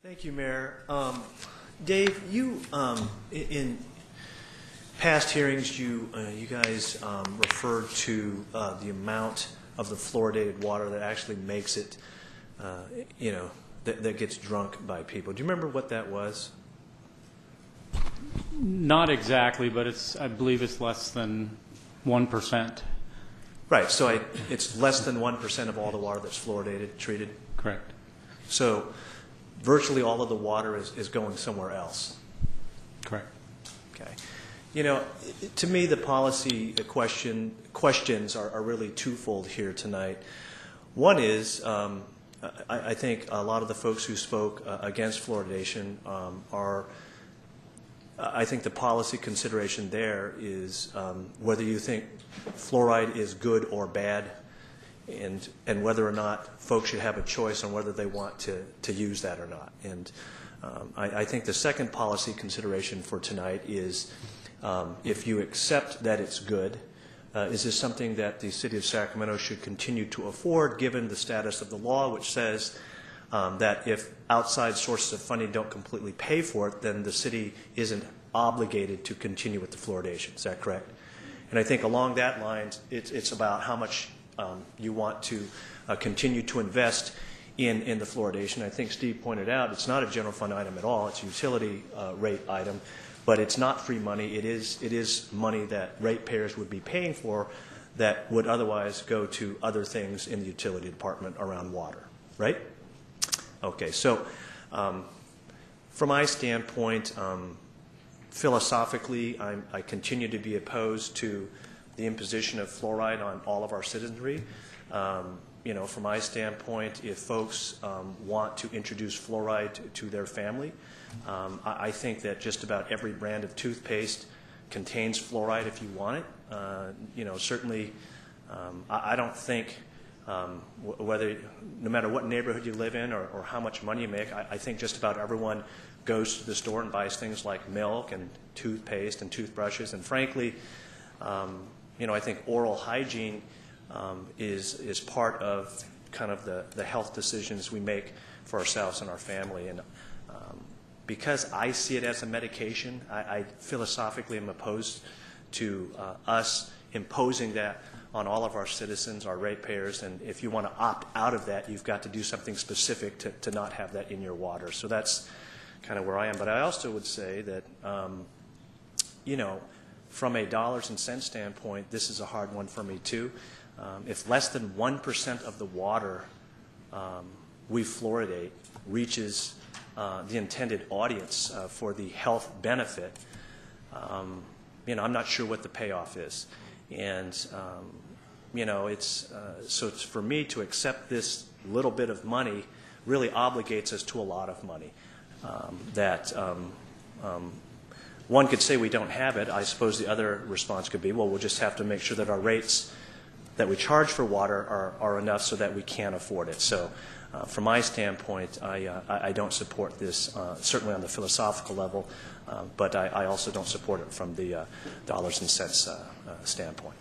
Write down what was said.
Thank you, Mayor. Dave, you in past hearings, you guys referred to the amount of the fluoridated water that actually makes it, that gets drunk by people. Do you remember what that was? Not exactly, but I believe it's less than 1%. Right. So it's less than 1% of all the water that's fluoridated, treated. Correct. So virtually all of the water is going somewhere else. Correct. Okay. You know, to me, the policy questions are really twofold here tonight. One is, I think a lot of the folks who spoke against fluoridation I think the policy consideration there is whether you think fluoride is good or bad, and whether or not folks should have a choice on whether they want to use that or not. And I think the second policy consideration for tonight is if you accept that it's good, is this something that the City of Sacramento should continue to afford given the status of the law, which says that if outside sources of funding don't completely pay for it, then the city isn't obligated to continue with the fluoridation. Is that correct? And I think along that line, it's about how much you want to continue to invest in the fluoridation. I think Steve pointed out it's not a general fund item at all. It's a utility rate item, but it's not free money. It is money that ratepayers would be paying for that would otherwise go to other things in the utility department around water, right? Okay, so from my standpoint, philosophically, I continue to be opposed to the imposition of fluoride on all of our citizenry. From my standpoint, if folks want to introduce fluoride to their family, I think that just about every brand of toothpaste contains fluoride if you want it. Certainly, I don't think no matter what neighborhood you live in or how much money you make, I think just about everyone goes to the store and buys things like milk and toothpaste and toothbrushes. And frankly, I think oral hygiene is part of kind of the health decisions we make for ourselves and our family. And because I see it as a medication, I philosophically am opposed to us imposing that on all of our citizens, our ratepayers. And if you want to opt out of that, you've got to do something specific to not have that in your water. So that's kind of where I am. But I also would say that, from a dollars and cents standpoint, this is a hard one for me too. If less than 1% of the water we fluoridate reaches the intended audience for the health benefit, I'm not sure what the payoff is. And, it's for me to accept this little bit of money really obligates us to a lot of money. One could say we don't have it. I suppose the other response could be, well, we'll just have to make sure that our rates that we charge for water are enough so that we can afford it. So from my standpoint, I don't support this, certainly on the philosophical level, but I also don't support it from the dollars and cents standpoint.